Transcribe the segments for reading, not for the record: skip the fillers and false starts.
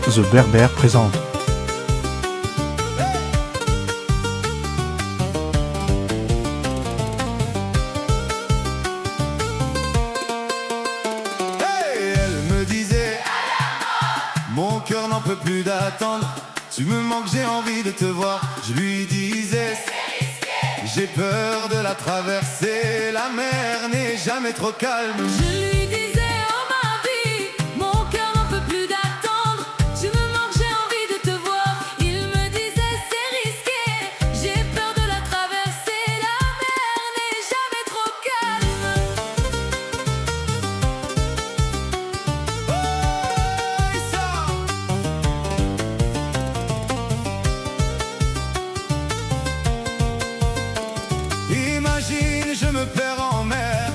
The Berber présente. Hey, elle me disait, mon cœur n'en peut plus d'attendre. Tu me manques, j'ai envie de te voir. Je lui disais, j'ai peur de la traverser. La mer n'est jamais trop calme. Je lui disais, oh ma vie, mon cœur n'en peut plus d'attendre. Tu me manques, j'ai envie de te voir. Il me disait, c'est risqué, j'ai peur de la traverser. La mer n'est jamais trop calme. Hey, ça. Imagine, je me perds en mer,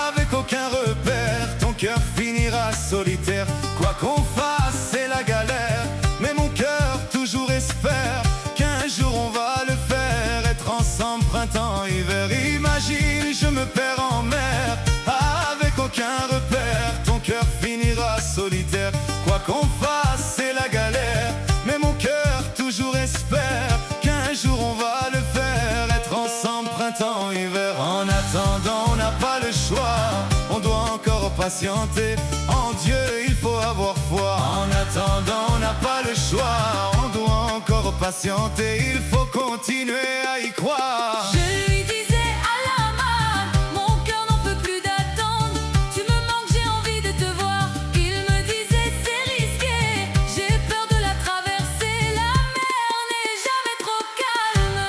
avec aucun repère. Ton cœur finira solitaire. Quoi qu'on fasse, c'est la galère. Mais mon cœur toujours espère qu'un jour on va le faire. Être ensemble, printemps, hiver. Imagine, je me perds en mer, avec aucun repère. Ton cœur finira solitaire. Quoi qu'on fasse, c'est la galère. Mais mon cœur toujours espère qu'un jour on va le faire. Être ensemble, printemps, hiver. En attendant, on n'a pas le choix. On doit encore patienter. En Dieu, il faut avoir foi. En attendant, on n'a pas le choix. On doit encore patienter. Il faut continuer à y croire. Je lui disais, à la mar, mon cœur n'en peut plus d'attendre. Tu me manques, j'ai envie de te voir. Il me disait, c'est risqué, j'ai peur de la traverser. La mer n'est jamais trop calme.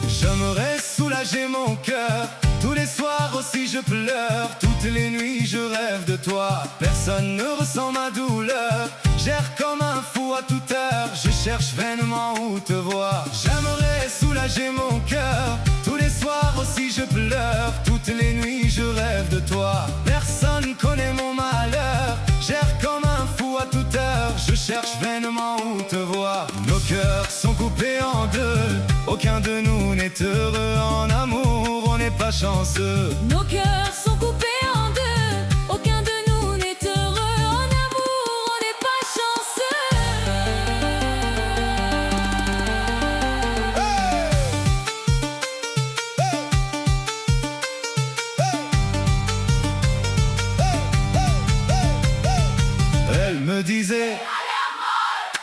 J'aimerais soulager mon cœur. Tous les soirs aussi je pleure. Toutes les nuits je rêve de toi. Personne ne ressent ma douleur. J'erre comme un fou à toute heure. Je cherche vainement où te voir. J'aimerais soulager mon cœur. Tous les soirs aussi je pleure. Toutes les nuits je rêve de toi. Personne connaît mon malheur. J'erre comme un fou à toute heure. Je cherche vainement où te voir. Nos cœurs sont coupés en deux. Aucun de nous n'est heureux en amour. On n'est pas chanceux. Nos cœurs sont coupés en deux. Aucun de nous n'est heureux en amour. On n'est pas chanceux. Elle me disait,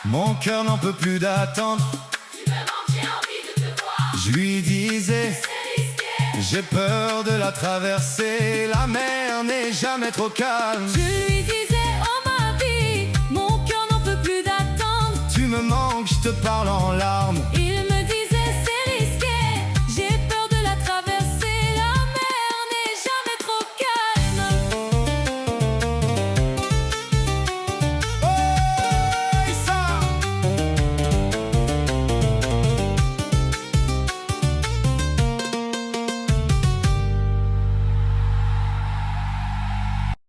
mon cœur n'en peut plus d'attendre. Tu me manques, j'ai envie de te voir. Je lui disais, C'est risqué. j'ai peur de la traverser. La mer n'est jamais trop calme. Je lui disais, oh ma vie, mon cœur n'en peut plus d'attendre. Tu me manques, je te parle en larmes.